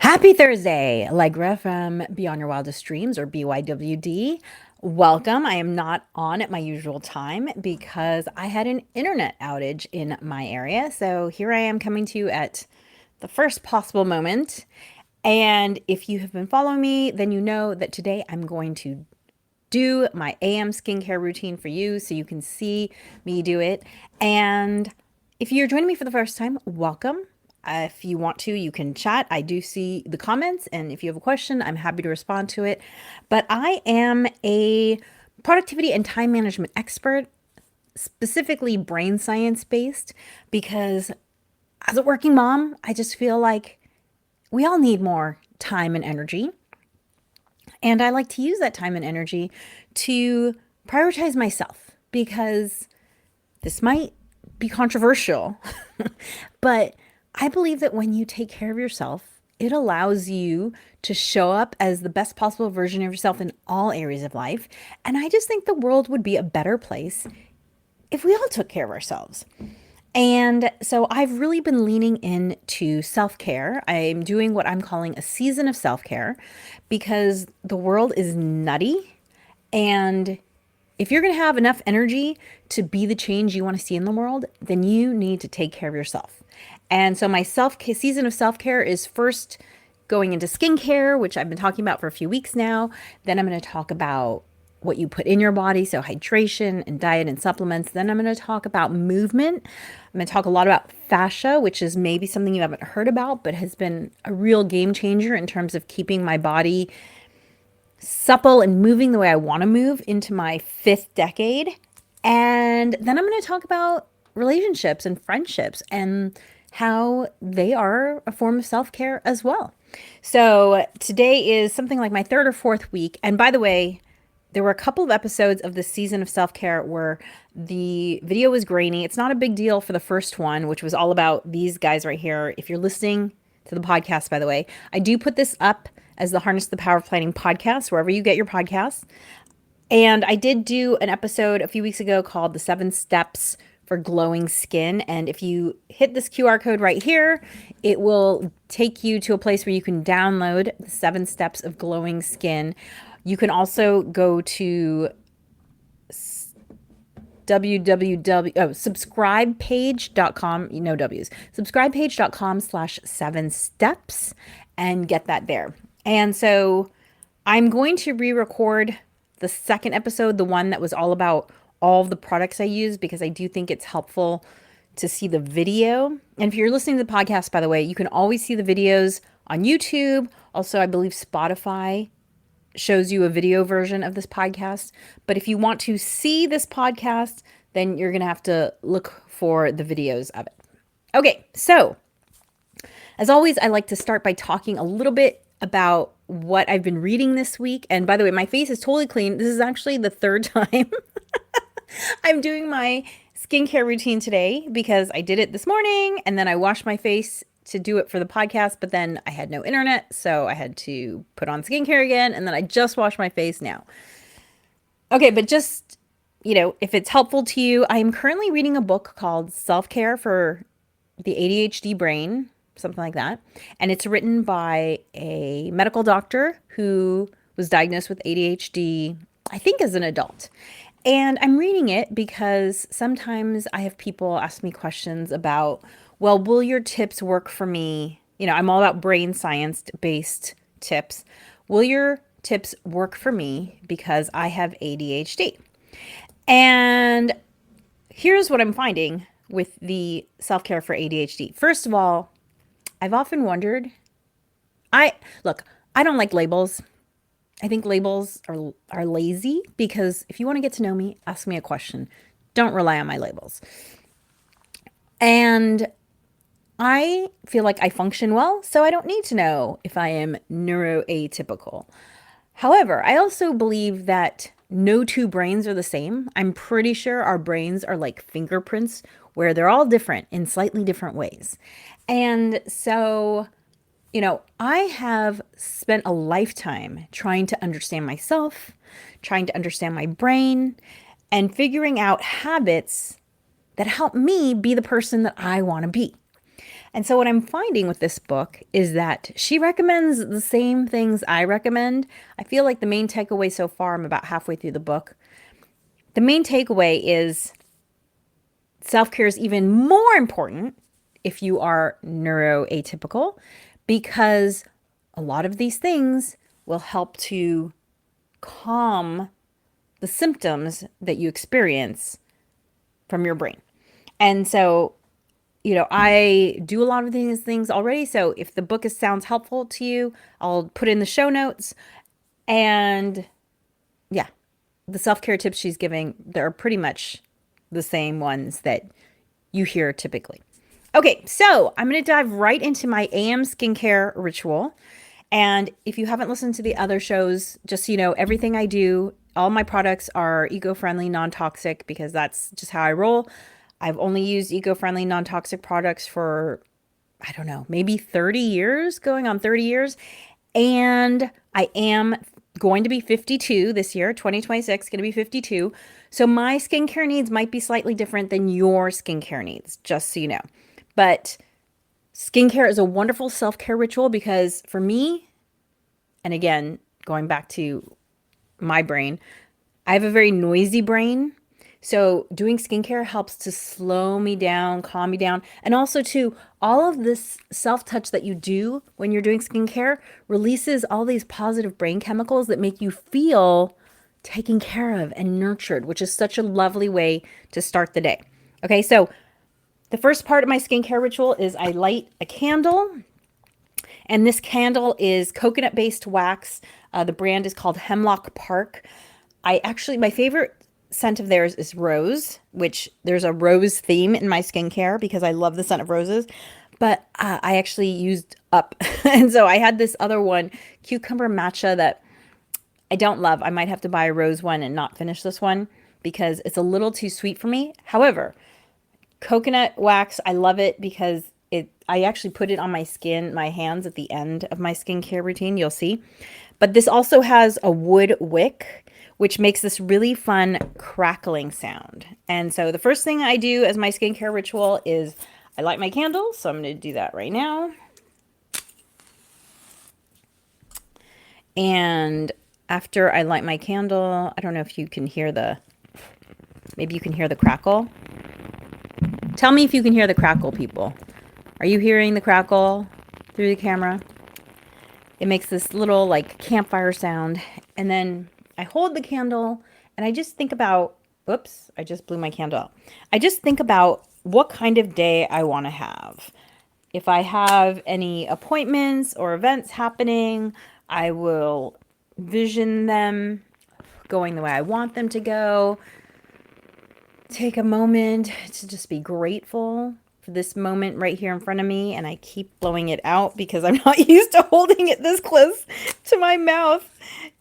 Happy Thursday, Alegre from Beyond Your Wildest Dreams, or BYWD. Welcome. I am not on at my usual time because I had an internet outage in my area. So here I am coming to you at the first possible moment. And if you have been following me, then you know that today I'm going to do my AM skincare routine for you so you can see me do it. And if you're joining me for the first time, welcome. If you want to, you can chat. I do see the comments, and if you have a question, I'm happy to respond to it. But I am a productivity and time management expert, specifically brain science based, because as a working mom, I just feel like we all need more time and energy. And I like to use that time and energy to prioritize myself because this might be controversial, but I believe that when you take care of yourself, it allows you to show up as the best possible version of yourself in all areas of life. And I just think the world would be a better place if we all took care of ourselves. And so I've really been leaning into self care. I'm doing what I'm calling a season of self care because the world is nutty. And if you're going to have enough energy to be the change you want to see in the world, then you need to take care of yourself. And so my season of self care is first going into skincare, which I've been talking about for a few weeks now. Then I'm going to talk about what you put in your body, so hydration and diet and supplements. Then I'm going to talk about movement. I'm going to talk a lot about fascia, which is maybe something you haven't heard about, but has been a real game changer in terms of keeping my body supple and moving the way I want to move into my fifth decade. And then I'm going to talk about relationships and friendships and how they are a form of self-care as well. So today is something like my third or fourth week. And by the way, there were a couple of episodes of this season of self-care where the video was grainy. It's not a big deal for the first one, which was all about these guys right here. If you're listening to the podcast, by the way, I do put this up as the Harness the Power of Planning podcast, wherever you get your podcasts. And I did do an episode a few weeks ago called The 7 Steps for Glowing Skin. And if you hit this QR code right here, it will take you to a place where you can download the 7 Steps of Glowing Skin. You can also go to subscribepage.com, no W's, subscribepage.com/7steps and get that there. And so I'm going to re-record the second episode, the one that was all about all of the products I use, because I do think it's helpful to see the video. And if you're listening to the podcast, by the way, you can always see the videos on YouTube. Also, I believe Spotify shows you a video version of this podcast. But if you want to see this podcast, then you're going to have to look for the videos of it. Okay, so as always, I like to start by talking a little bit about what I've been reading this week. And by the way, my face is totally clean. This is actually the third time I'm doing my skincare routine today because I did it this morning and then I washed my face to do it for the podcast, but then I had no internet, so I had to put on skincare again, and then I just washed my face now. Okay, but just, if it's helpful to you, I am currently reading a book called Self-Care for the ADHD Brain, something like that, and it's written by a medical doctor who was diagnosed with ADHD, I think as an adult. And I'm reading it because sometimes I have people ask me questions about, well, will your tips work for me? I'm all about brain science-based tips. Will your tips work for me because I have ADHD? And here's what I'm finding with the self-care for ADHD. First of all, I've often wondered, I don't like labels. I think labels are lazy because if you want to get to know me, ask me a question. Don't rely on my labels. And I feel like I function well, so I don't need to know if I am neuroatypical. However, I also believe that no two brains are the same. I'm pretty sure our brains are like fingerprints where they're all different in slightly different ways. And so, I have spent a lifetime trying to understand myself, trying to understand my brain, and figuring out habits that help me be the person that I want to be. And so what I'm finding with this book is that she recommends the same things I recommend. I feel like the main takeaway so far, I'm about halfway through the book. The main takeaway is self-care is even more important if you are neuroatypical, because a lot of these things will help to calm the symptoms that you experience from your brain. And so, I do a lot of these things already. So if the book sounds helpful to you, I'll put in the show notes. And yeah, the self-care tips she's giving, they're pretty much the same ones that you hear typically. Okay, so I'm going to dive right into my AM skincare ritual. And if you haven't listened to the other shows, just so you know, everything I do, all my products are eco-friendly, non-toxic, because that's just how I roll. I've only used eco-friendly, non-toxic products for, I don't know, maybe 30 years, going on 30 years. And I am going to be 52 this year, 2026, going to be 52. So my skincare needs might be slightly different than your skincare needs, just so you know. But skincare is a wonderful self-care ritual because for me, and again, going back to my brain, I have a very noisy brain. So doing skincare helps to slow me down, calm me down. And also too, all of this self-touch that you do when you're doing skincare releases all these positive brain chemicals that make you feel taken care of and nurtured, which is such a lovely way to start the day. Okay, so the first part of my skincare ritual is I light a candle. And this candle is coconut-based wax. The brand is called Hemlock Park. My favorite scent of theirs is rose, which there's a rose theme in my skincare because I love the scent of roses. But I actually used up. And so I had this other one, cucumber matcha, that I don't love. I might have to buy a rose one and not finish this one because it's a little too sweet for me. However, coconut wax, I love it because I actually put it on my skin, my hands at the end of my skincare routine, you'll see. But this also has a wood wick, which makes this really fun crackling sound. And so the first thing I do as my skincare ritual is I light my candle. So I'm going to do that right now. And after I light my candle, I don't know if you can hear maybe you can hear the crackle. Tell me if you can hear the crackle, people. Are you hearing the crackle through the camera? It makes this little like campfire sound. And then I hold the candle and I just think about, oops, I just blew my candle out. I just think about what kind of day I want to have. If I have any appointments or events happening, I will vision them going the way I want them to go. Take a moment to just be grateful for this moment right here in front of me, and I keep blowing it out because I'm not used to holding it this close to my mouth.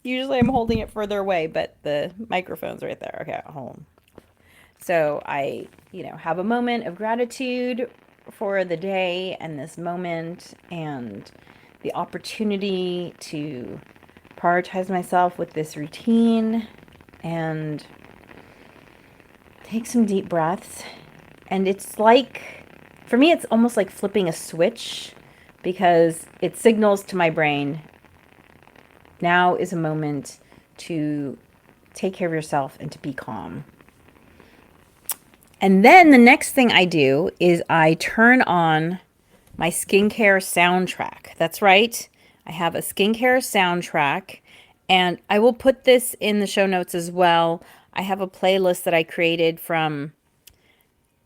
Usually I'm holding it further away, but the microphone's right there. Okay, hold on. So I, have a moment of gratitude for the day and this moment and the opportunity to prioritize myself with this routine and take some deep breaths. And it's like, for me, it's almost like flipping a switch because it signals to my brain, now is a moment to take care of yourself and to be calm. And then the next thing I do is I turn on my skincare soundtrack. That's right. I have a skincare soundtrack, and I will put this in the show notes as well. I have a playlist that I created from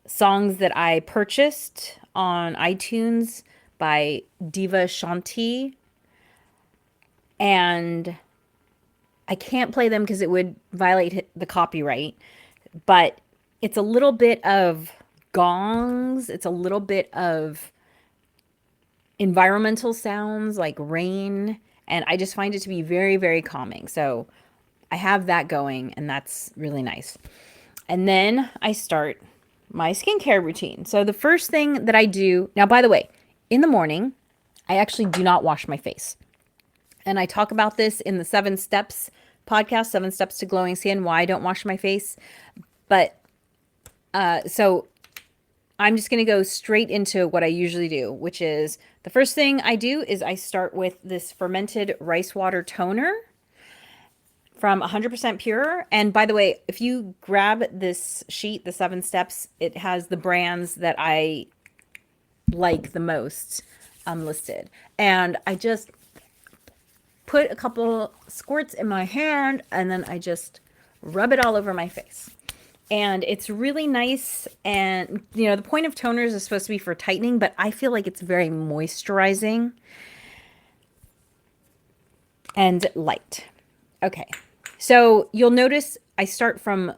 songs that I purchased on iTunes by Diva Shanti. And I can't play them because it would violate the copyright. But it's a little bit of gongs. It's a little bit of environmental sounds like rain. And I just find it to be very, very calming. So I have that going, and that's really nice. And then I start my skincare routine. So the first thing that I do, now, by the way, in the morning, I actually do not wash my face. And I talk about this in the 7 Steps podcast, 7 Steps to Glowing Skin, why I don't wash my face. But so I'm just going to go straight into what I usually do, which is the first thing I do is I start with this fermented rice water toner from 100% pure. And by the way, if you grab this sheet, the 7 steps, it has the brands that I like the most listed. And I just put a couple squirts in my hand and then I just rub it all over my face. And it's really nice. And, the point of toners is supposed to be for tightening, but I feel like it's very moisturizing and light. Okay. So you'll notice I start from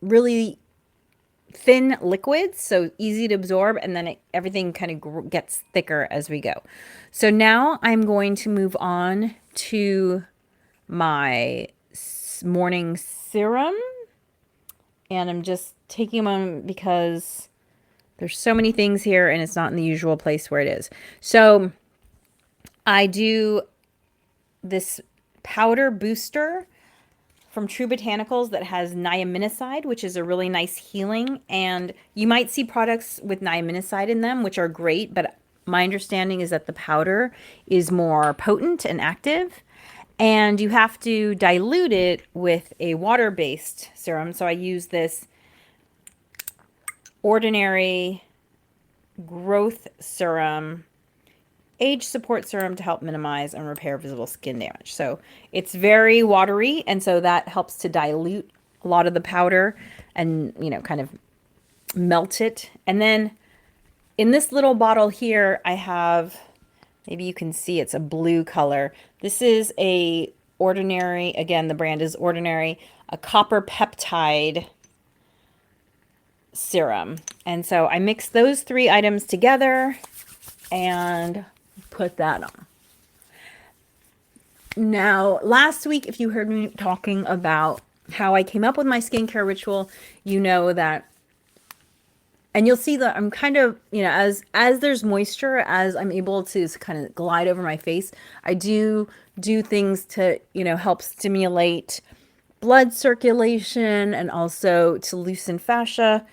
really thin liquids, so easy to absorb, and then everything kind of gets thicker as we go. So now I'm going to move on to my morning serum, and I'm just taking a moment because there's so many things here and it's not in the usual place where it is. So I do this powder booster from True Botanicals that has niaminoside, which is a really nice healing. And you might see products with niaminoside in them, which are great, but my understanding is that the powder is more potent and active. And you have to dilute it with a water-based serum. So I use this ordinary growth serum, age support serum to help minimize and repair visible skin damage. So it's very watery, and so that helps to dilute a lot of the powder and, kind of melt it. And then in this little bottle here, I have, maybe you can see it's a blue color. This is a ordinary, again, the brand is Ordinary, a copper peptide serum. And so I mix those 3 items together and put that on. Now, last week, if you heard me talking about how I came up with my skincare ritual, you know that, and you'll see that I'm kind of, as there's moisture, as I'm able to kind of glide over my face, I do things to, help stimulate blood circulation and also to loosen fascia.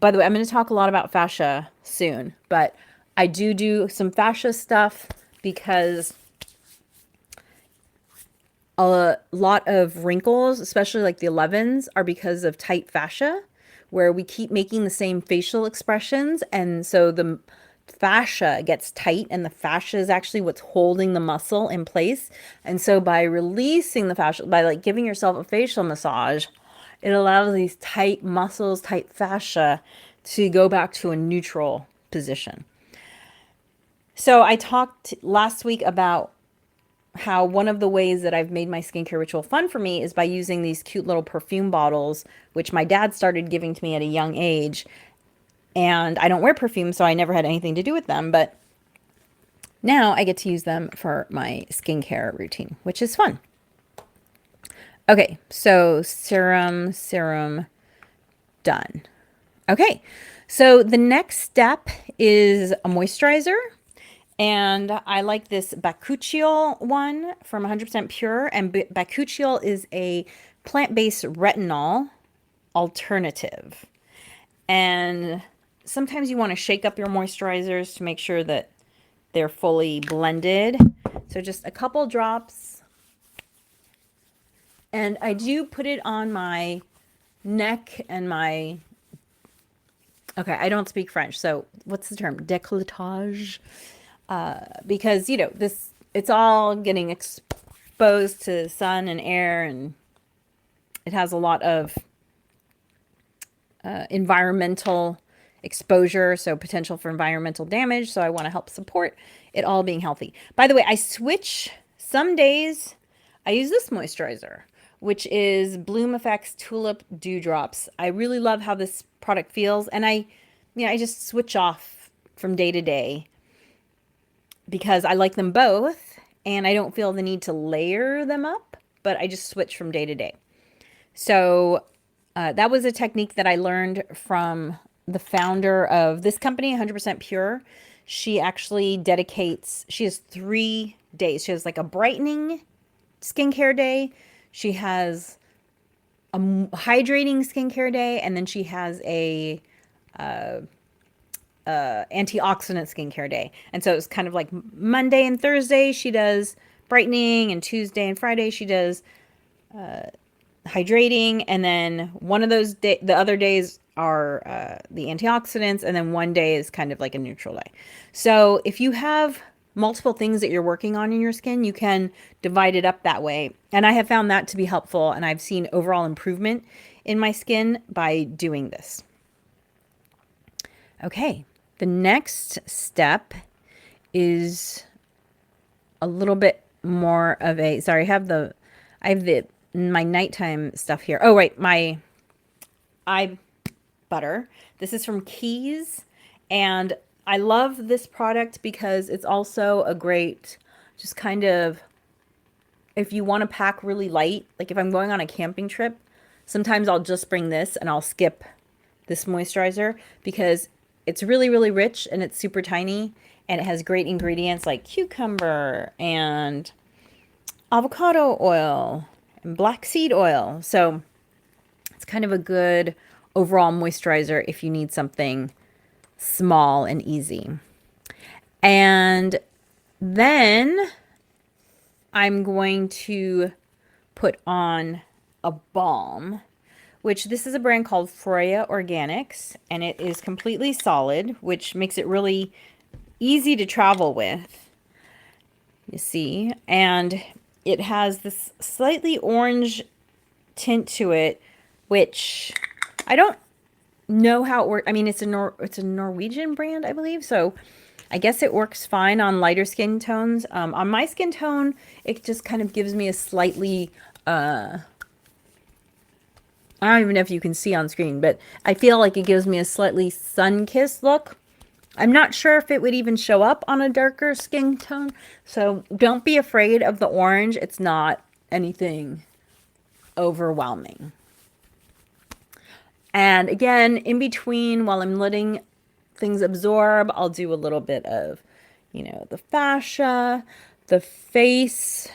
By the way, I'm going to talk a lot about fascia soon, but I do some fascia stuff because a lot of wrinkles, especially like the 11s, are because of tight fascia, where we keep making the same facial expressions. And so the fascia gets tight, and the fascia is actually what's holding the muscle in place. And so by releasing the fascia, by like giving yourself a facial massage, it allows these tight muscles, tight fascia to go back to a neutral position. So I talked last week about how one of the ways that I've made my skincare ritual fun for me is by using these cute little perfume bottles, which my dad started giving to me at a young age. And I don't wear perfume, so I never had anything to do with them. But now I get to use them for my skincare routine, which is fun. Okay, so serum, done. Okay, so the next step is a moisturizer. And I like this bakuchiol one from 100% Pure. And bakuchiol is a plant-based retinol alternative. And sometimes you want to shake up your moisturizers to make sure that they're fully blended. So just a couple drops. And I do put it on my neck and my, okay, I don't speak French. So what's the term? Décolletage. Because, it's all getting exposed to sun and air, and it has a lot of environmental exposure, so potential for environmental damage. So I want to help support it all being healthy. By the way, I switch. Some days I use this moisturizer, which is Bloom Effects Tulip Dewdrops. I really love how this product feels, and I just switch off from day to day because I like them both and I don't feel the need to layer them up, but I just switch from day to day. So that was a technique that I learned from the founder of this company, 100% Pure. She actually she has 3 days. She has like a brightening skincare day. She has a hydrating skincare day. And then she has a antioxidant skincare day. And so it's kind of like Monday and Thursday she does brightening, and Tuesday and Friday she does hydrating, and then one of those the other days are the antioxidants, and then one day is kind of like a neutral day. So if you have multiple things that you're working on in your skin, you can divide it up that way. And I have found that to be helpful, and I've seen overall improvement in my skin by doing this. Okay, the next step is a little bit more of a, sorry, I have the my nighttime stuff here. Oh, right, my eye butter. This is from Keys, and I love this product because it's also a great, just kind of, if you want to pack really light, like if I'm going on a camping trip, sometimes I'll just bring this and I'll skip this moisturizer because it's really, really rich and it's super tiny, and it has great ingredients like cucumber and avocado oil and black seed oil. So it's kind of a good overall moisturizer if you need something small and easy. And then I'm going to put on a balm, which this is a brand called Freya Organics, and it is completely solid, which makes it really easy to travel with, you see. And it has this slightly orange tint to it, which I don't know how it works. I mean, it's a Norwegian brand, I believe. So I guess it works fine on lighter skin tones. On my skin tone, it just kind of gives me a slightly, I don't even know if you can see on screen, but I feel like it gives me a slightly sun-kissed look. I'm not sure if it would even show up on a darker skin tone. So don't be afraid of the orange. It's not anything overwhelming. And again, in between, while I'm letting things absorb, I'll do a little bit of, the fascia, the face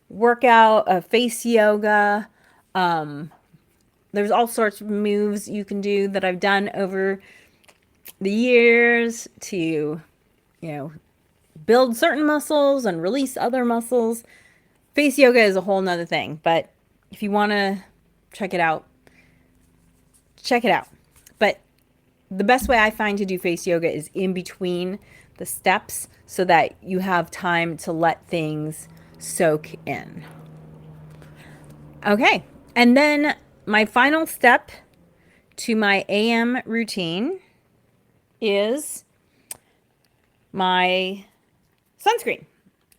workout, face yoga. There's all sorts of moves you can do that I've done over the years to, build certain muscles and release other muscles. Face yoga is a whole nother thing, but if you want to check it out, check it out. But the best way I find to do face yoga is in between the steps so that you have time to let things soak in. Okay, and then my final step to my AM routine is my sunscreen.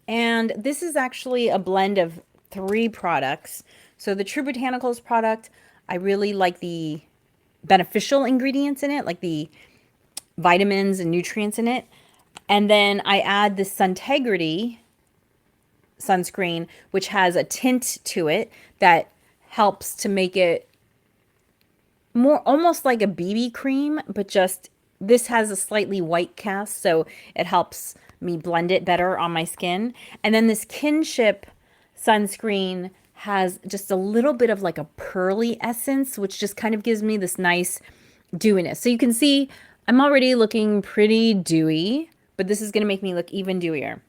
And this is actually a blend of 3 products. So the True Botanicals product, I really like the beneficial ingredients in it, like the vitamins and nutrients in it. And then I add the Suntegrity sunscreen, which has a tint to it that helps to make it more almost like a BB cream, but just this has a slightly white cast, so it helps me blend it better on my skin. And then this Kinship sunscreen has just a little bit of like a pearly essence, which just kind of gives me this nice dewiness. So you can see I'm already looking pretty dewy, but this is going to make me look even dewier.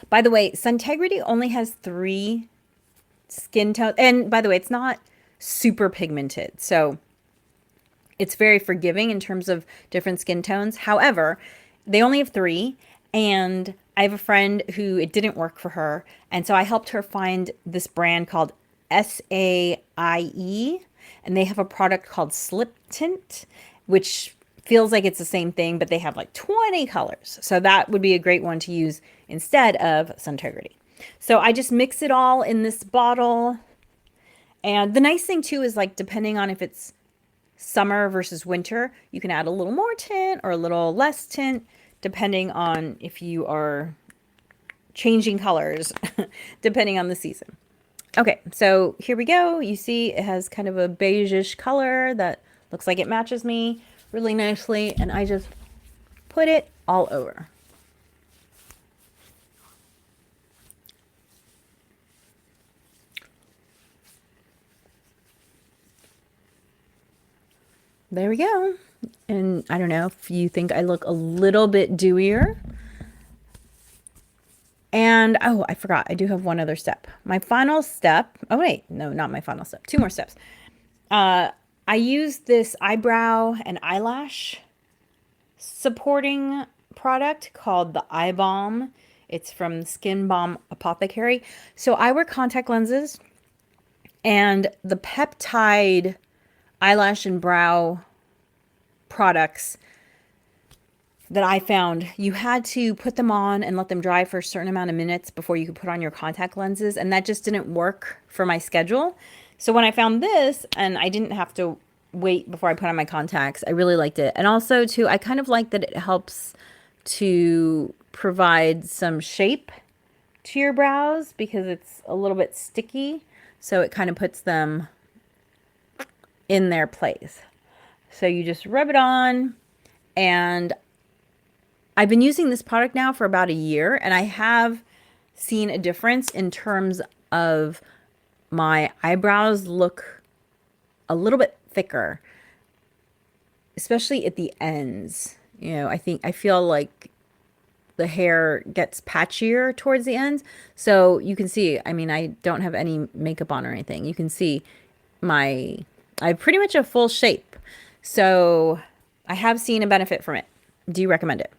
By the way, Suntegrity only has 3 skin tones. And by the way, it's not super pigmented. So it's very forgiving in terms of different skin tones. However, they only have 3. And I have a friend who it didn't work for her. And so I helped her find this brand called SAIE. And they have a product called Slip Tint, which feels like it's the same thing, but they have like 20 colors. So that would be a great one to use instead of Suntegrity. So I just mix it all in this bottle. And the nice thing too is, like, depending on if it's summer versus winter, you can add a little more tint or a little less tint, depending on if you are changing colors, depending on the season. Okay, so here we go. You see it has kind of a beigeish color that looks like it matches me really nicely, and I just put it all over. There we go. And I don't know if you think I look a little bit dewier. And, oh, I forgot. I do have one other step. My final step. Oh, wait. No, not my final step. Two more steps. I use this eyebrow and eyelash supporting product called the Eye Balm. It's from Skin Balm Apothecary. So I wear contact lenses, and the peptide eyelash and brow products that I found, you had to put them on and let them dry for a certain amount of minutes before you could put on your contact lenses. And that just didn't work for my schedule. So when I found this and I didn't have to wait before I put on my contacts, I really liked it. And also too, I kind of like that it helps to provide some shape to your brows because it's a little bit sticky. So it kind of puts them in their place. So you just rub it on, and I've been using this product now for about a year, and I have seen a difference in terms of my eyebrows look a little bit thicker, especially at the ends. You know, I feel like the hair gets patchier towards the ends. So you can see, I mean, I don't have any makeup on or anything. You can see I have pretty much a full shape. So I have seen a benefit from it. Do you recommend it?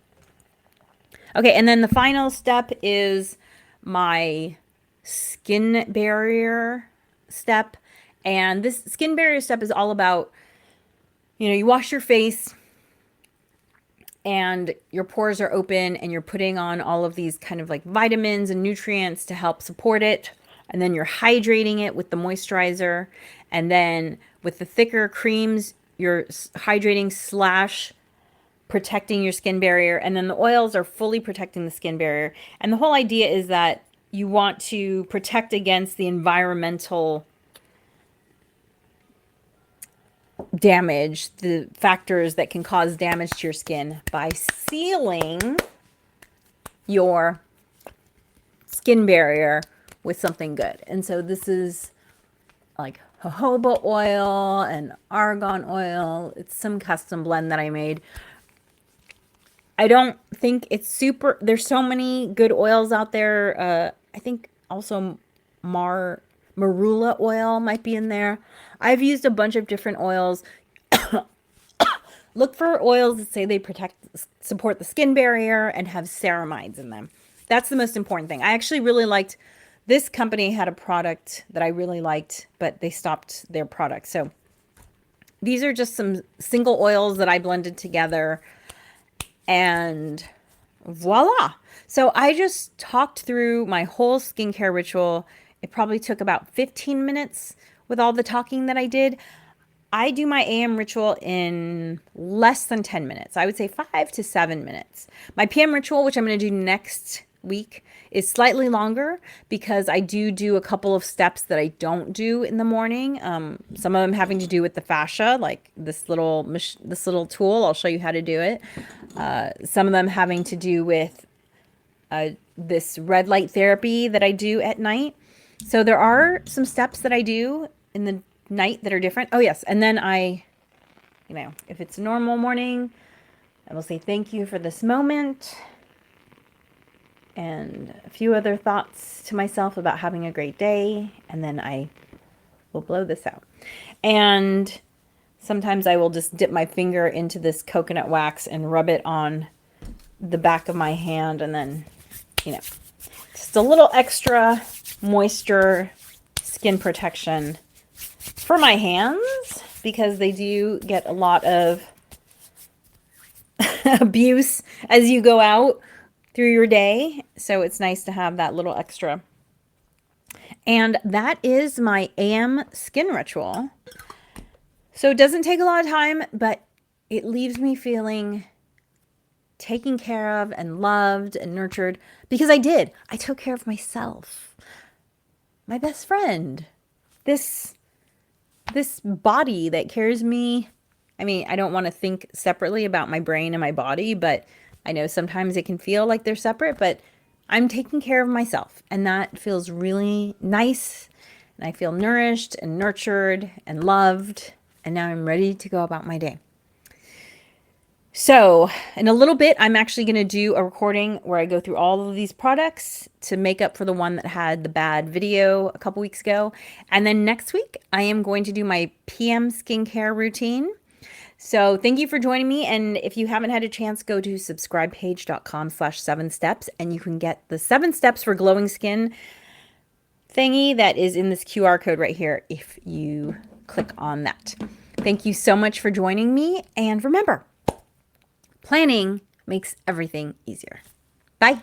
Okay, and then the final step is my skin barrier step. And this skin barrier step is all about, you wash your face and your pores are open and you're putting on all of these kind of like vitamins and nutrients to help support it. And then you're hydrating it with the moisturizer. And then with the thicker creams, you're hydrating slash protecting your skin barrier. And then the oils are fully protecting the skin barrier. And the whole idea is that you want to protect against the environmental damage, the factors that can cause damage to your skin by sealing your skin barrier with something good. And so this is like jojoba oil and argan oil. It's some custom blend that I made. I don't think it's super, there's so many good oils out there. I think also marula oil might be in there. I've used a bunch of different oils. Look for oils that say they support the skin barrier and have ceramides in them. That's the most important thing. I actually really liked, this company had a product that I really liked, but they stopped their product. So these are just some single oils that I blended together, and voila. So I just talked through my whole skincare ritual. It probably took about 15 minutes with all the talking that I did. I do my AM ritual in less than 10 minutes. I would say 5 to 7 minutes. My PM ritual, which I'm going to do next week, is slightly longer because I do a couple of steps that I don't do in the morning. Some of them having to do with the fascia, like this little tool. I'll show you how to do it. Some of them having to do with this red light therapy that I do at night. So there are some steps that I do in the night that are different. Oh yes, and then if it's a normal morning, I will say thank you for this moment and a few other thoughts to myself about having a great day, and then I will blow this out. And sometimes I will just dip my finger into this coconut wax and rub it on the back of my hand, and then, just a little extra moisture, skin protection for my hands, because they do get a lot of abuse as you go out through your day. So it's nice to have that little extra. And that is my AM skin ritual. So it doesn't take a lot of time, but it leaves me feeling taken care of and loved and nurtured, because I took care of myself. My best friend. This body that carries me. I mean, I don't want to think separately about my brain and my body, but I know sometimes it can feel like they're separate, but I'm taking care of myself, and that feels really nice. And I feel nourished and nurtured and loved. And now I'm ready to go about my day. So, in a little bit, I'm actually going to do a recording where I go through all of these products to make up for the one that had the bad video a couple weeks ago. And then next week, I am going to do my PM skincare routine. So, thank you for joining me. And if you haven't had a chance, go to subscribepage.com/7steps and you can get the 7 steps for glowing skin thingy that is in this QR code right here if you click on that. Thank you so much for joining me. And remember, planning makes everything easier. Bye.